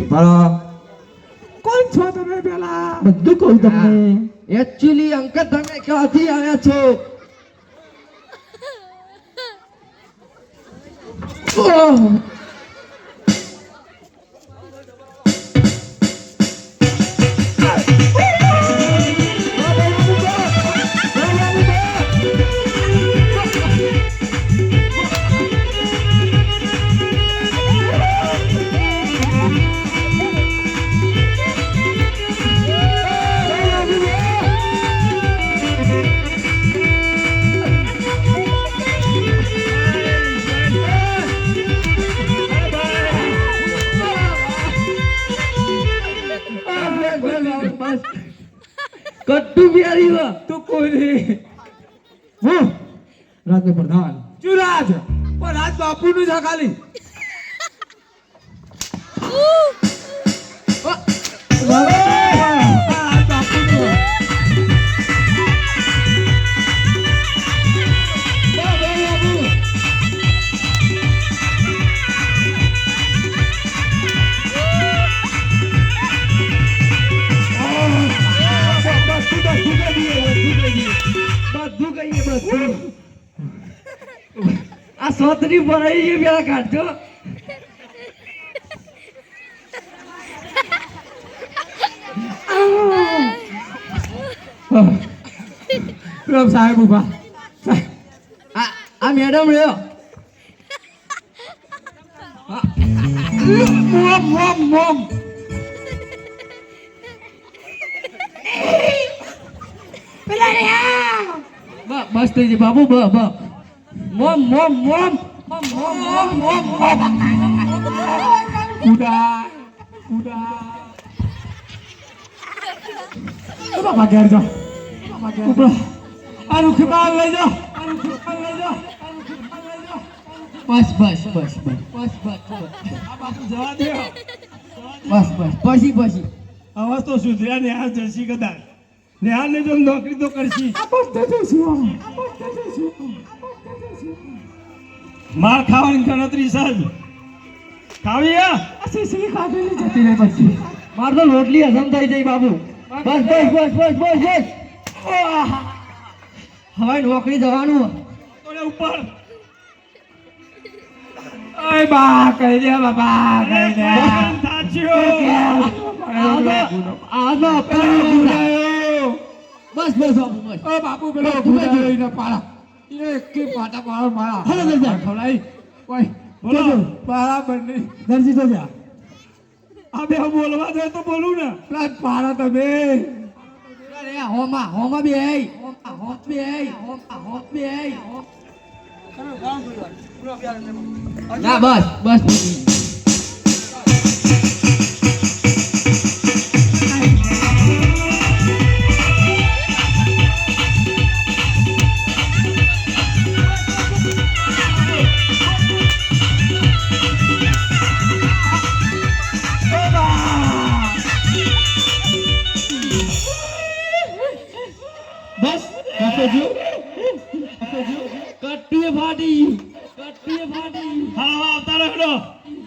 બરાબર કોણ છો તમે પેલા? બધું કહું તમને. એકચ્યુઅલી અંકલ તમે ક્યાંથી આવ્યા છો? ઓહ! કટ્ટુ બિહારી વા તું કોઈ નહીં. હું રાજ્ય પ્રધાન. ચુરાજ પણ આજ બાપુનું છે ખાલી. આજ બાપુનું. બધું કહીએ બધું. આ સોતરી ભરાઈ ગઈ પેલા કાઢજો. પેલો સાહેબ ઉભા. આ મેડમ રહ્યો. મોમ મોમ મોમ. બસ થઈ ગઈ બાબુ બ મોમ મોમ મોમ મોમ મોમ મોમ મોમ કુડા કુડા. બાપા ઘેર જાઓ. ઉપરો આનું ખીબાલ લઈ જાઓ. આનું ખીબાલ લઈ જાઓ. આનું ખીબાલ લઈ જાઓ. બસ બસ બસ બસ બસ બસ આ બાપુ જવા દે. બસ બસ પછી પછી આવાજ તો સુધર્યા નેહાલ જર્સી કદાચ. નેહાલ ને જો નોકરી તો કરશી. માર ખાવાની ગણતરી સજ ખાવી જતી રહે પછી. માર તો રોટલી હજમ થઈ જાય બાબુ. બસ બસ બસ બસ બસ બસ હવે નોકરી જવાનું. ઓલે ઉપર. ઓય બા કહી દે બાપા કહી દે. બસ બસ બાબુ બસ. ઓ બાપુ પેલો ગુડાયો ને પાડા. એ કે પાટા પાડો મારા. હાલો જલ્દી. ખવડાઈ. ઓય બોલો બરાબર નહીં. દરજી તો જા. આ બે બોલવા દે તો બોલું ને. પેલા પાડા તમે. અરે હોમા હોમા બે હોમા હોમ બે હોમા હોમ બે ના બસ બસ બસ કાકોજી. કટ્ટીએ ફાટી કટ્ટીએ ફાટી. હાવા આવતા રહેડો.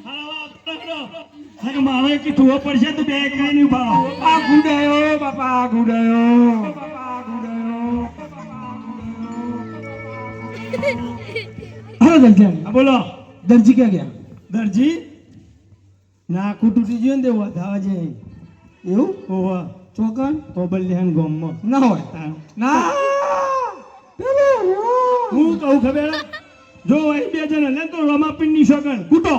હાવા આવતા રહેડો. કે મારે કે ધોવા પડશે તો બે એકને નહીં ઉભા. આ ગુડાયો બાપા આ ગુડાયો. બાપા ગુડાયો. હાલો દરજી. આ બોલો દરજી ક્યાં ગયા? દરજી નાકું તૂટી ગયું ને તે વધાવા જાય. એવું ઓવા ચોકન કોબલ લેહન ગોમમાં ના હોય. ના હું કહું ખબર જો અહીં બે જણ ને તો રમાપીન ની સગન કૂટો.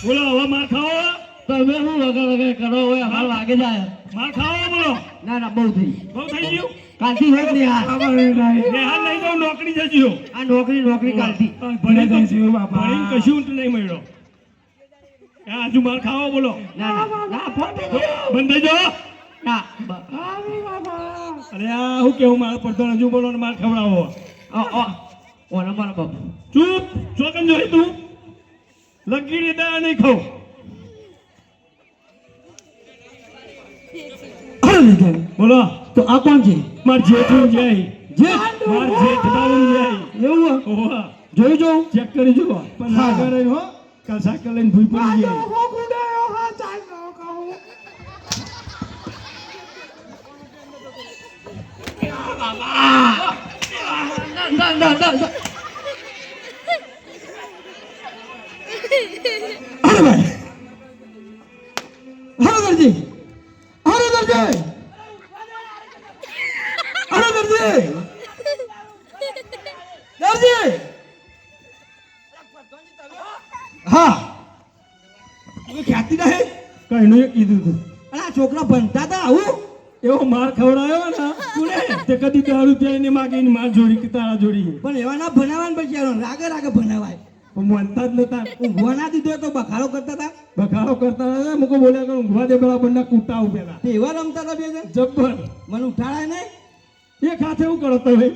બોલો હવે માર ખાવો. તમે શું વગર વગર કરો હોય અમાર વાગે જાય. માર ખાવો બોલો. ના ના બહુ થઈ બહુ થઈ ગયું. કાલથી હોય ને યાર. નેહાલ લઈ જાઓ નોકરી જજો. આ નોકરી કાલથી. ભણી કશું નહીં મળ્યો. આ હજુ માર ખાવો બોલો. ના ના ના ફોટો બંધ થઈ જાઓ. ના અરે આ હું કેવું મારા પડતો હજુ બોલો ને માર ખવડાવો ઓને મારા બાપુ ચૂપ ચોકન જોઈ તું લગીડી દા નહીં ખાવ અરે વિજય, બોલો તો આ કોણ છે? માર જેઠું જય જેઠ? માર જેઠ દારૂ જય એવું હે? ઓવા જોઈ જો. ચેક કરી જો પણ ના હા. કરે હો કાલ સાકર લઈને ભૂઈ પડી ગઈ ના ના ના અરે ભાઈ, અરે દરજી, અરે દરજી, અરે દરજી, દરજી. હા, તું ખ્યાતિ નહીં? કઈનું એ કીધું તું અને આ છોકરા ભણતા હતા આવું? એવો માર ખવડાયો ને તુને તે કદી દારૂ પીને માગીને માર જોડી કે તારા જોડી પણ એવા ના ભણાવવાનું પછી યાર રાગે રાગે ભણાવાય. પણ મોનતા જ નતા ઊંઘવા ના દીધો તો બખાડો કરતા હતા. બખાડો કરતા હતા મુકો બોલ્યા કે ઊંઘવા દે બરાબર ના કૂટા ઉભેલા તે એવા રમતા હતા બે જણ. જબ્બર મને ઉઠાડાય નહીં. એક હાથે એવું કરો તમે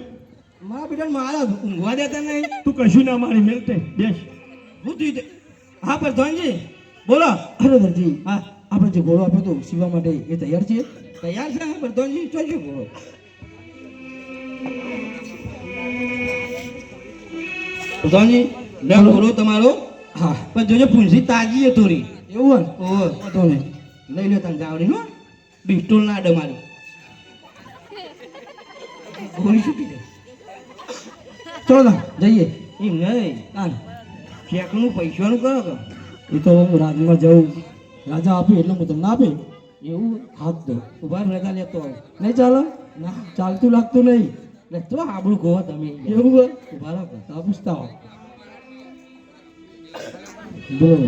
મારા બેટા મારા ઊંઘવા દેતા નહીં. તું કશું ના મારી મેલતે બેસ શું થયું તે? હા પ્રધાનજી બોલો. અરે દરજી, હા, આપણે જે ઘોડો આપ્યો તો સીવા માટે એ તૈયાર છે? તૈયાર છે ને પ્રધાનજી, જોજો ઘોડો. પ્રધાનજી લે ઘોડો તમારો. હા, પણ જોજો પૂંછી તાજી છે થોડી. એવું હોય? ઓહો, વાંધો નહીં. લઈ લો તને જાવડી હો. પિસ્તોલ ના અડે મારી. ગોળી છૂટી જાય. ચલો તા જઈએ. એમ નહીં તાન ચેકનું પૈસાનું કરો કે એ તો હું રાજમાં જાઉં, રાજા આપે એટલે હું તમને આપે એવું હાથ દો. ઉભા રહેતા લેતો આવો. નહીં ચાલો? ના ચાલતું લાગતું નહીં. લેતો આબડું કહો તમે. એવું હોય? ઉભા રાખો તા પૂછતા હો. બોલો.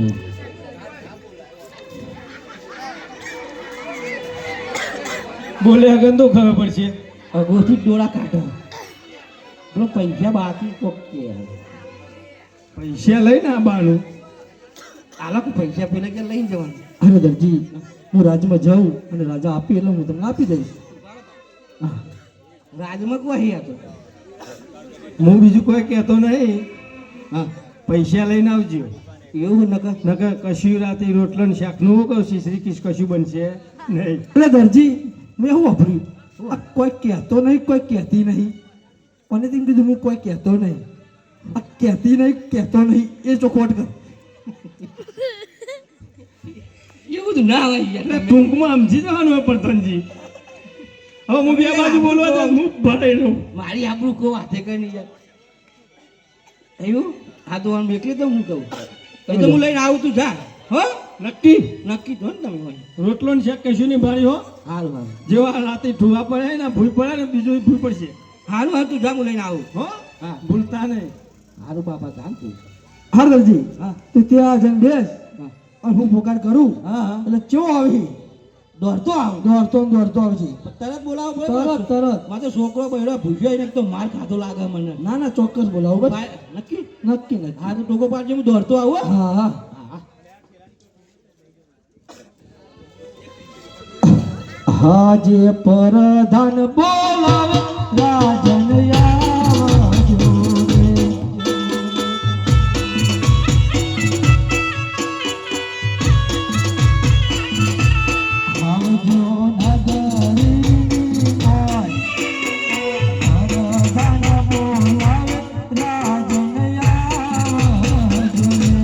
બોલે આગળ તો ખબર પડશે અગોથી ડોળા કાઢો. બોલો પૈસા બાકી કોક કે પૈસા લઈને આવવાનું આલા કો પૈસા પેલા કે લઈને જવાનું. અરે દરજી, હું રાજમાં જાઉં અને રાજા આપી એટલે હું તમને આપી દઈશ. હા, રાજમાં કોઈ હતો? હું બીજું કોઈ કહેતો નહીં હા, પૈસા લઈને આવજો એવું નકર નકર કશું રાતે રોટલો ને શાકનું કહું શ્રી કિસ કશું બનશે નહીં એટલે દરજી મેં શું વાપર્યું? આ કોઈ કહેતો નહીં, કોઈ કહેતી નહીં. મને તેમ કીધું હું કોઈ કહેતો નહીં. આ કહેતી નહીં, કહેતો નહીં એ ચોખવટ કર. એવું બધું ના હોય એટલે ટૂંકમાં સમજી જવાનું હોય પ્રધાનજી. હવે હું બે બાજુ બોલવા જાઉં હું ભરાઈ રહું મારી આબરૂ કહો હાથે કઈ નહીં યાર. એવું આ તો આમ એકલી તો હું કહું એ તો હું લઈને આવું તું જા. હો નક્કી નક્કી તો ને તમે હોય. રોટલો ને શાક કશું નહીં ભારી હો હારું હારું જેવા રાતે ઠુવા પડે ને ભૂઈ પડે ને બીજું ભૂઈ પડશે હારું હારું તું જા, હું લઈને આવું. હો હા ભૂલતા નહીં હારું બાપા જાણ તું. હા દરજી, હા તું ત્યાં જઈને બેસ હા અને હું પોકાર કરું હા હા એટલે ચો આવી દોડતો આવું. દોડતો ને દોડતો આવજે. તરત બોલાવો તરત તરત. મારો છોકરો બહેરો ભૂસ્યો એને તો માર ખાધો લાગે મને. ના ના ચોક્કસ બોલાવું બસ. નક્કી નક્કી નક્કી. હા તો ટોકો પાડજે, હું દોડતો આવું હો. હા હા. હા હાજે પરધાન બોલાવે રાજન આવજો રે. આવજો નગરીની મોય. પરધાન બોલાવે રાજન આવજો રે.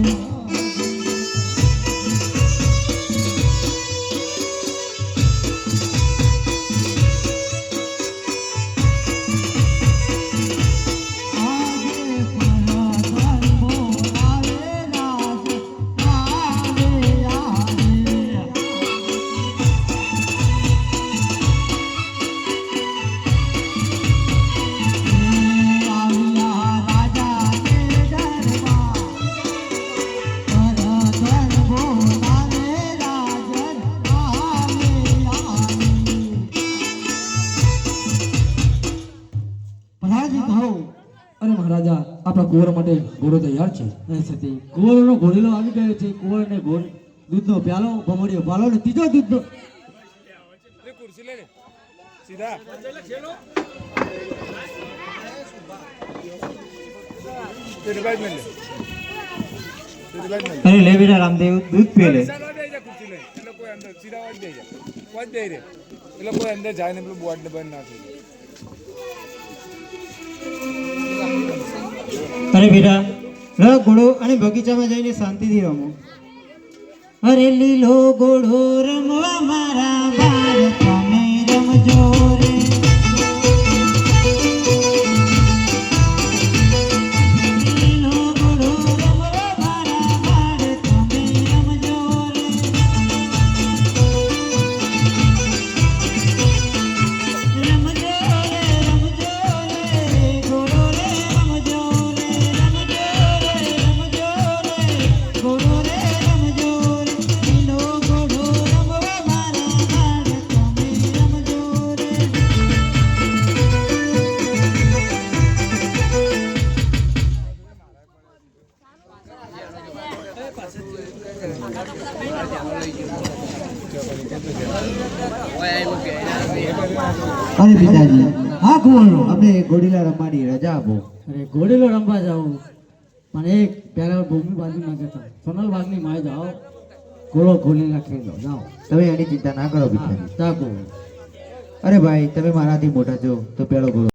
અરે મહારાજા, આપણા કુંવર માટે ઘોડો તૈયાર છે. કુંવરનો ઘોડેલો આવી ગયો છે. કુંવરને દૂધનો પ્યાલો, ભમરીઓ પાલો ને ત્રીજો દૂધનો અરે લે બેટા રામદેવ દૂધ પી લે અરે બેટા ર ઘોડો અને બગીચામાં જઈને શાંતિથી રમો અરે લીલો ઘોડો રમવા મારા બાર તમે રમજો રે લીલો ઘોડો રમવા મારા બાર તમે રમજો રે રમજો રે ઘોડો રે રમજો રે ઘોડો રે રમજો રે લીલો ઘોડો રમવા મારા બાર તમે રમજો રે અરે પિતાજી હા કુંવરો અમે ઘોડીલા રમવાની રજા આપો અરે ઘોડીલો રમવા જાઉં પણ એક પહેલા ભૂમિ બાજુ ના જતા સોનલ બાગની માય જાઓ ઘોડો ઘોડીલા ખેલો જાઓ તમે એની ચિંતા ના કરો પિતાજી ચાકુ અરે ભાઈ તમે મારાથી મોટા છો તો પેલો ઘોડો